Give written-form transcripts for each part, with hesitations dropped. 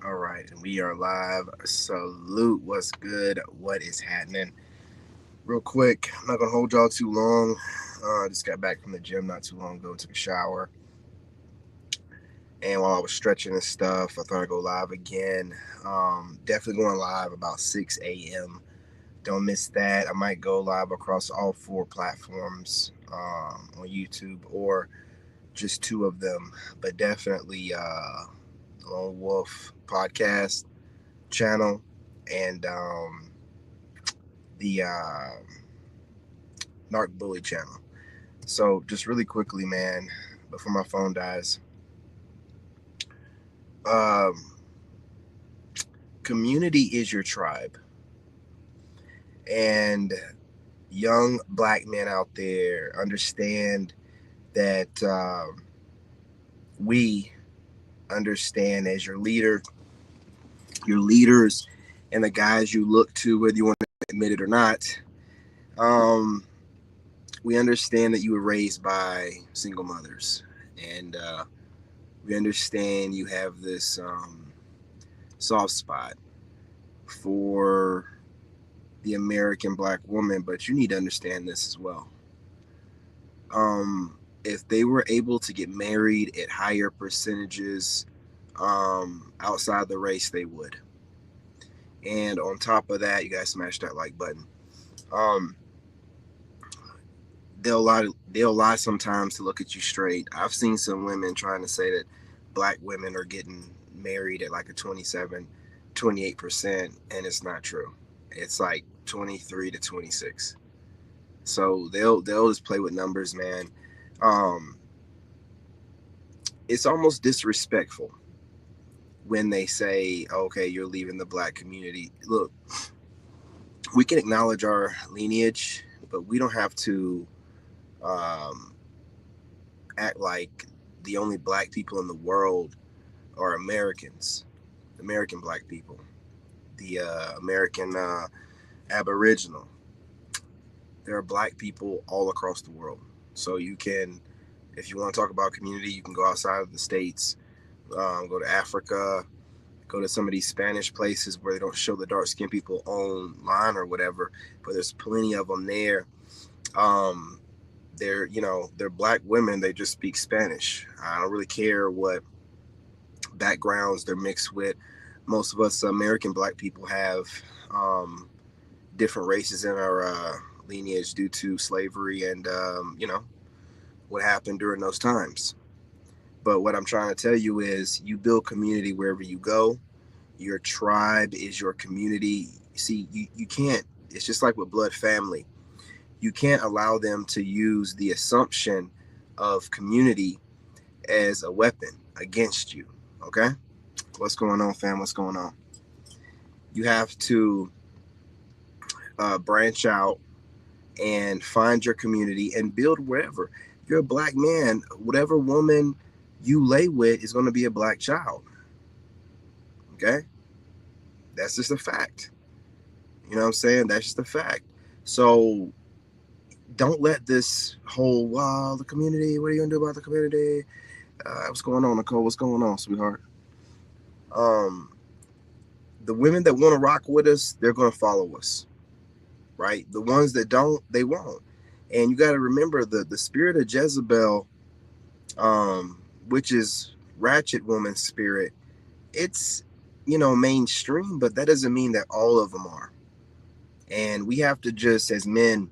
All right, and we are live. Salute, what's good? What is happening? Real quick, I'm not gonna hold y'all too long. I just got back from the gym not too long ago. Took a shower, and while I was stretching and stuff, I thought I'd go live again. Definitely going live about 6 a.m. Don't miss that. I might go live across all four platforms on YouTube or just two of them, but definitely Lone Wolf podcast channel and the Narc Bully channel. So just really quickly, man, before my phone dies, um, community is your tribe, and young black men out there understand that we understand as your leaders, and the guys you look to, whether you want to admit it or not. Um, we understand that you were raised by single mothers, and we understand you have this soft spot for the American black woman, but you need to understand this as well. If they were able to get married at higher percentages outside the race, they would. And on top of that, you guys smash that like button. Um, they'll lie sometimes to look at you straight. I've seen some women trying to say that black women are getting married at like a 27, 28%, and it's not true. It's like 23 to 26. So they'll just play with numbers, man. Um, it's almost disrespectful when they say, "Okay, you're leaving the black community." Look, we can acknowledge our lineage, but we don't have to um, act like the only black people in the world are Americans, American black people, the American Aboriginal. There are black people all across the world. So you can, if you want to talk about community, you can go outside of the states, go to Africa, go to some of these Spanish places where they don't show the dark skinned people online or whatever, but there's plenty of them there. Um, they're black women. They just speak Spanish. I don't really care what backgrounds they're mixed with. Most of us American black people have um, different races in our lineage due to slavery and what happened during those times. But what I'm trying to tell you is, you build community wherever you go. Your tribe is your community. See, you can't. It's just like with blood family. You can't allow them to use the assumption of community as a weapon against you. Okay? What's going on, fam? What's going on? You have to branch out and find your community and build wherever. You're a black man, whatever woman you lay with is going to be a black child. Okay? That's just a fact. You know what I'm saying? That's just a fact. So don't let this whole, wow, the community, what are you going to do about the community? What's going on, Nicole? What's going on, sweetheart? Um, the women that want to rock with us, they're going to follow us, right? The ones that don't, they won't. And you got to remember the spirit of Jezebel, which is ratchet woman spirit. It's mainstream, but that doesn't mean that all of them are. And we have to just, as men,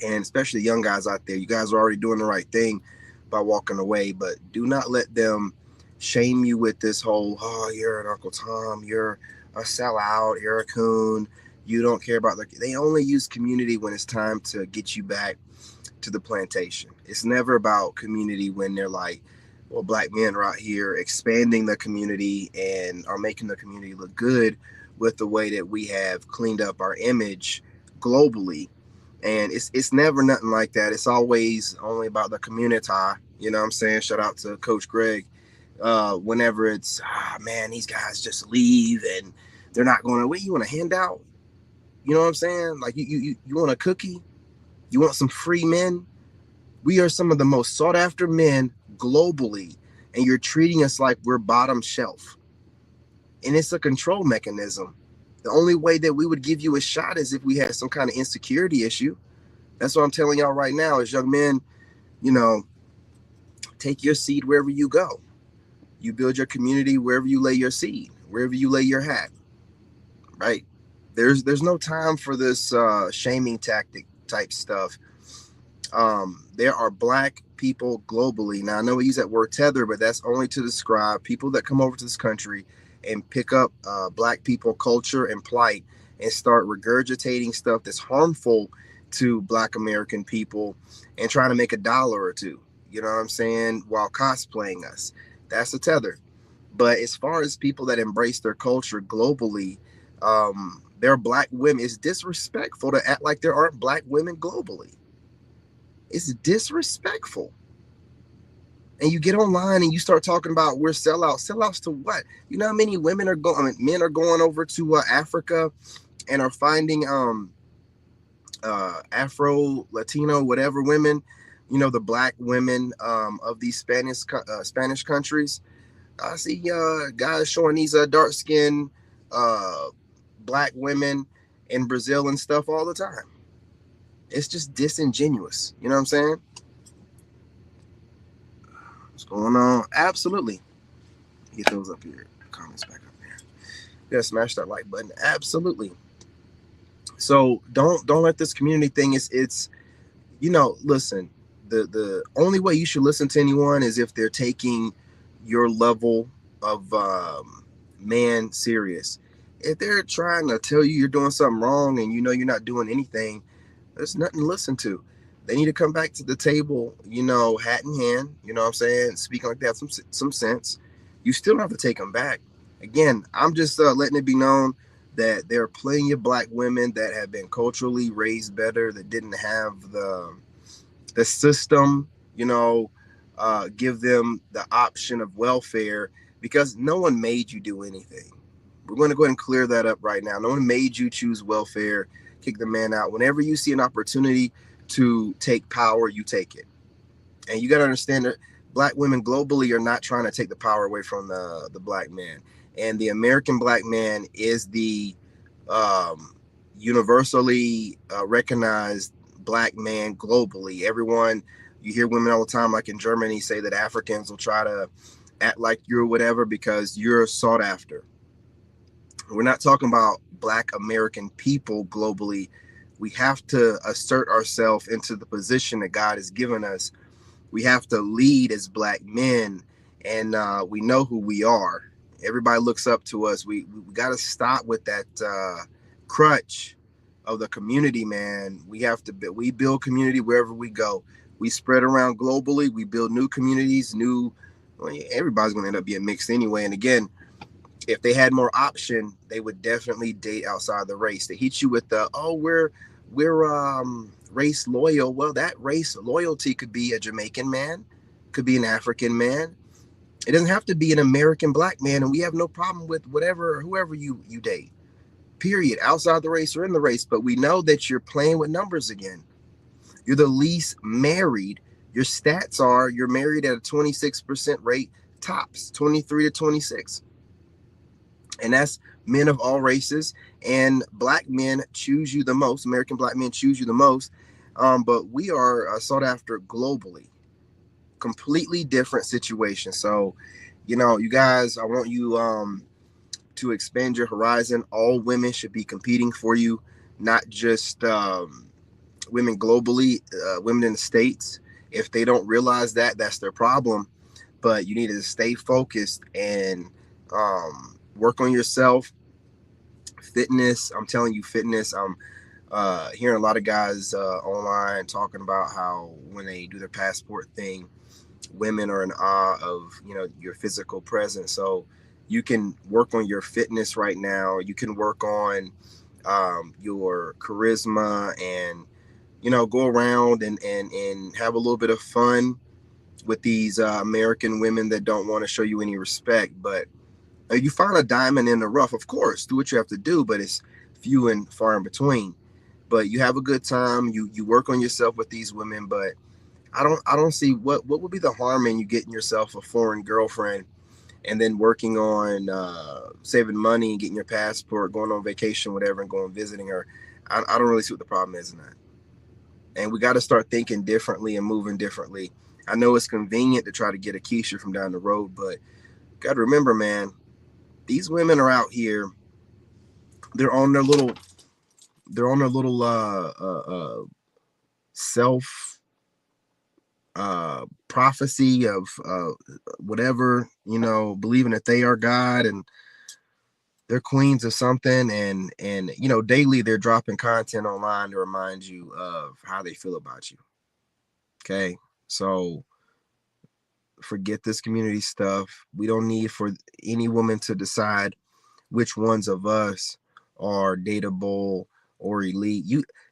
and especially young guys out there, you guys are already doing the right thing by walking away, but do not let them shame you with this whole, oh, you're an Uncle Tom, you're a sellout, you're a coon, you don't care about they only use community when it's time to get you back to the plantation. It's never about community when they're like, well, black men are out here expanding the community and are making the community look good with the way that we have cleaned up our image globally. And it's never nothing like that. It's always only about the community. You know what I'm saying? Shout out to Coach Greg. Whenever it's, man, these guys just leave and they're not going to, wait, you want a handout? You know what I'm saying? Like you want a cookie? You want some free men? We are some of the most sought after men globally, and you're treating us like we're bottom shelf. And it's a control mechanism. The only way that we would give you a shot is if we had some kind of insecurity issue. That's what I'm telling y'all right now. As young men, you know, take your seed wherever you go. You build your community wherever you lay your seed, wherever you lay your hat. Right? There's no time for this shaming tactic type stuff. There are black people globally. Now I know we use that word tether, but that's only to describe people that come over to this country and pick up black people culture and plight and start regurgitating stuff that's harmful to black American people and trying to make a dollar or two. You know what I'm saying? While cosplaying us. That's a tether. But as far as people that embrace their culture globally, there are black women. It's disrespectful to act like there aren't black women globally. It's disrespectful. And you get online and you start talking about we're sellouts. Sellouts to what? You know how many women are going? I mean, men are going over to Africa and are finding Afro, Latino, whatever women. You know, the black women of these Spanish countries. I see guys showing these dark skinned black women in Brazil and stuff all the time. It's just disingenuous. You know what I'm saying? What's going on? Absolutely. Get those up here. Comments back up there. You gotta smash that like button. Absolutely. So don't let this community thing. It's listen. The only way you should listen to anyone is if they're taking your level of man serious. If they're trying to tell you you're doing something wrong and you know you're not doing anything, there's nothing to listen to. They need to come back to the table, hat in hand, you know what I'm saying? Speaking like that, some sense. You still don't have to take them back. Again, I'm just letting it be known that there are plenty of black women that have been culturally raised better, that didn't have the system, give them the option of welfare, because no one made you do anything. We're going to go ahead and clear that up right now. No one made you choose welfare, kick the man out. Whenever you see an opportunity to take power, you take it. And you got to understand that black women globally are not trying to take the power away from the black man. And the American black man is the universally recognized black man globally. Everyone, you hear women all the time, like in Germany, say that Africans will try to act like you're whatever because you're sought after. We're not talking about black American people globally. We have to assert ourselves into the position that God has given us. We have to lead as black men, and we know who we are. Everybody looks up to us. We got to stop with that crutch of the community, man. We build community wherever we go. We spread around globally. We build new communities. Everybody's going to end up being mixed anyway. And again, if they had more option, they would definitely date outside the race. They hit you with we're race loyal. Well, that race loyalty could be a Jamaican man, could be an African man. It doesn't have to be an American black man, and we have no problem with whoever you date. Period. Outside the race or in the race, but we know that you're playing with numbers again. You're the least married. Your stats are you're married at a 26% rate, tops 23 to 26. And that's men of all races, and black men choose you the most. American black men choose you the most. But we are sought after globally. Completely different situation. So, you guys, I want you to expand your horizon. All women should be competing for you, not just women globally, women in the States. If they don't realize that, that's their problem. But you need to stay focused and work on yourself. Fitness, I'm telling you, fitness. I'm hearing a lot of guys online talking about how when they do their passport thing, women are in awe of your physical presence. So you can work on your fitness right now. You can work on your charisma and go around and have a little bit of fun with these American women that don't want to show you any respect. But you find a diamond in the rough, of course, do what you have to do, but it's few and far in between. But you have a good time. You work on yourself with these women, but I don't see what would be the harm in you getting yourself a foreign girlfriend and then working on saving money and getting your passport, going on vacation, whatever, and going visiting her. I don't really see what the problem is in that. And we got to start thinking differently and moving differently. I know it's convenient to try to get a Keisha from down the road, but got to remember, man, these women are out here. They're on their little. They're on their little self prophecy of whatever, believing that they are God and they're queens of something, and daily they're dropping content online to remind you of how they feel about you. Okay, so forget this community stuff. We don't need for any woman to decide which ones of us are dateable or elite.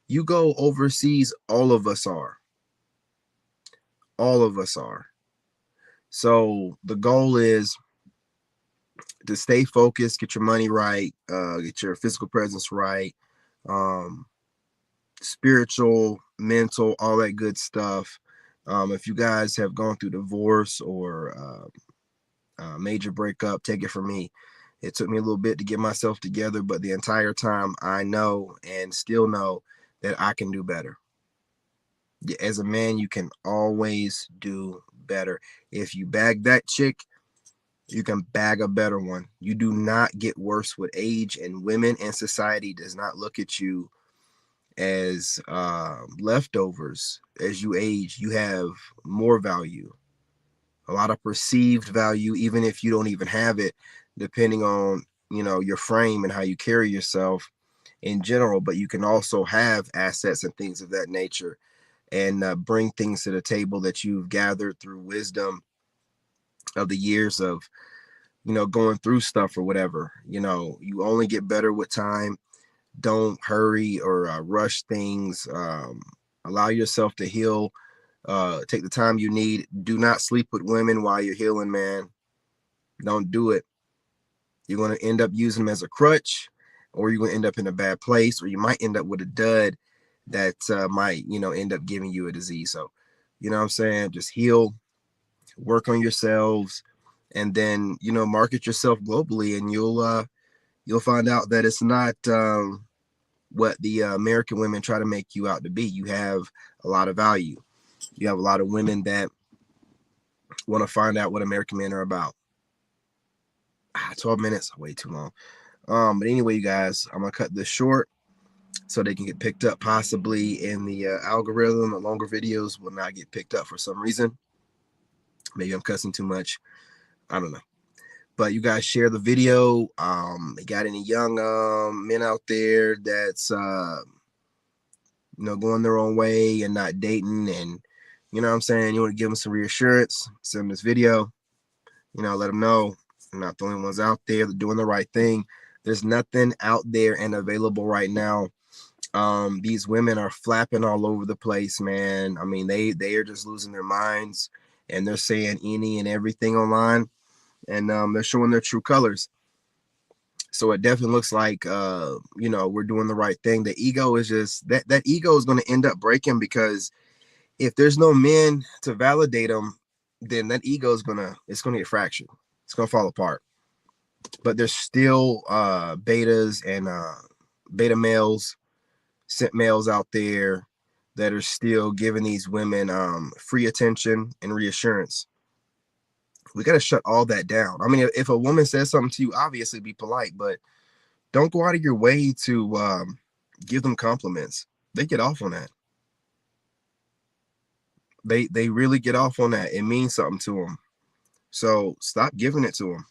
You go overseas, all of us are. All of us are. So the goal is to stay focused, get your money right, get your physical presence right, um, spiritual, mental, all that good stuff. If you guys have gone through divorce or major breakup, take it from me. It took me a little bit to get myself together, but the entire time I know and still know that I can do better. As a man, you can always do better. If you bag that chick, you can bag a better one. You do not get worse with age, and women and society does not look at you as leftovers. As you age, you have more value, a lot of perceived value, even if you don't even have it, depending on your frame and how you carry yourself in general. But you can also have assets and things of that nature, and bring things to the table that you've gathered through wisdom of the years of going through stuff or whatever. You only get better with time. Don't hurry or rush things. Allow yourself to heal. Take the time you need. Do not sleep with women while you're healing, man. Don't do it. You're going to end up using them as a crutch, or you're going to end up in a bad place, or you might end up with a dud that might end up giving you a disease. So what I'm saying, just heal, work on yourselves, and then market yourself globally, and you'll find out that it's not what the American women try to make you out to be. You have a lot of value. You have a lot of women that want to find out what American men are about. 12 minutes, way too long. But anyway, you guys, I'm gonna cut this short so they can get picked up possibly in the algorithm. The longer videos will not get picked up for some reason. Maybe I'm cussing too much. I don't know. But you guys share the video. Got any young men out there that's going their own way and not dating, and what I'm saying, you want to give them some reassurance, send them this video, let them know they're not the only ones out there. They're doing the right thing. There's nothing out there and available right now. These women are flapping all over the place, man. I mean, they are just losing their minds, and they're saying any and everything online, and they're showing their true colors. So it definitely looks like we're doing the right thing. The ego is just that ego is going to end up breaking, because if there's no men to validate them, then that ego is gonna get fractured. It's gonna fall apart. But there's still betas and beta males, simp males out there that are still giving these women free attention and reassurance. We got to shut all that down. I mean, if a woman says something to you, obviously be polite, but don't go out of your way to give them compliments. They get off on that. They really get off on that. It means something to them. So stop giving it to them.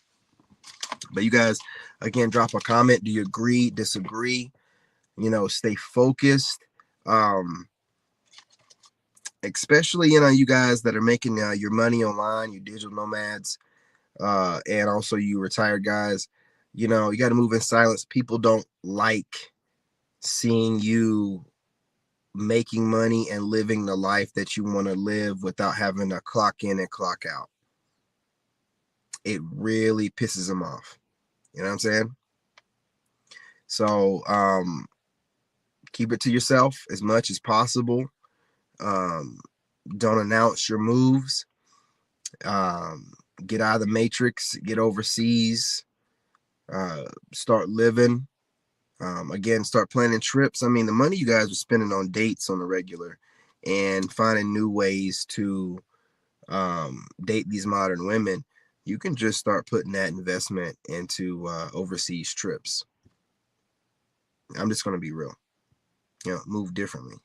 But you guys, again, drop a comment. Do you agree, disagree? Stay focused. Especially, you guys that are making your money online, you digital nomads, and also you retired guys. You got to move in silence. People don't like seeing you making money and living the life that you want to live without having to clock in and clock out. It really pisses them off. You know what I'm saying? So keep it to yourself as much as possible. Don't announce your moves. get out of the matrix, get overseas, start living. Again, start planning trips. I mean, the money you guys are spending on dates on the regular and finding new ways to date these modern women, you can just start putting that investment into overseas trips. I'm just going to be real, move differently.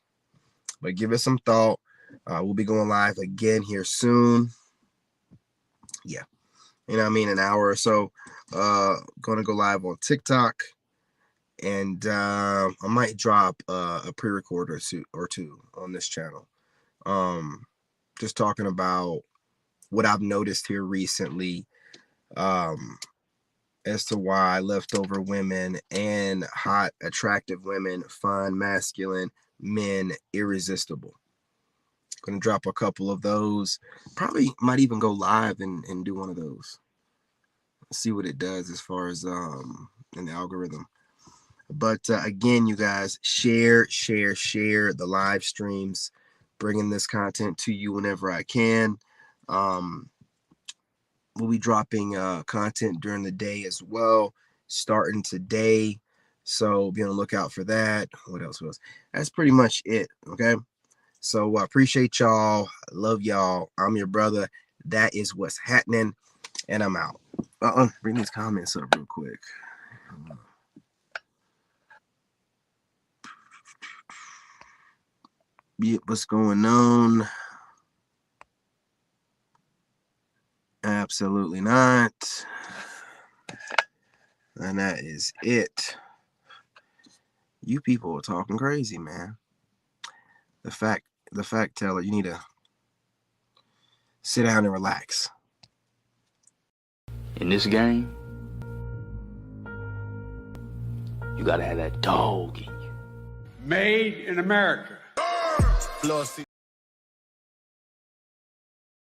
But give it some thought. We'll be going live again here soon. Yeah. An hour or so. Going to go live on TikTok. And I might drop a pre-record or two on this channel. Just talking about what I've noticed here recently as to why leftover women and hot, attractive women find masculine men irresistible. Gonna drop a couple of those. Probably might even go live and do one of those. See what it does as far as in the algorithm. But again, you guys, share the live streams, bringing this content to you whenever I can. We'll be dropping content during the day as well, starting today. So be on the lookout for that. What else? That's pretty much it. Okay. So I appreciate y'all. Love y'all. I'm your brother. That is what's happening. And I'm out. Bring these comments up real quick. Yeah, what's going on? Absolutely not. And that is it. You people are talking crazy, man. The fact teller, you need to sit down and relax. In this game, you gotta have that dog in you. Made in America.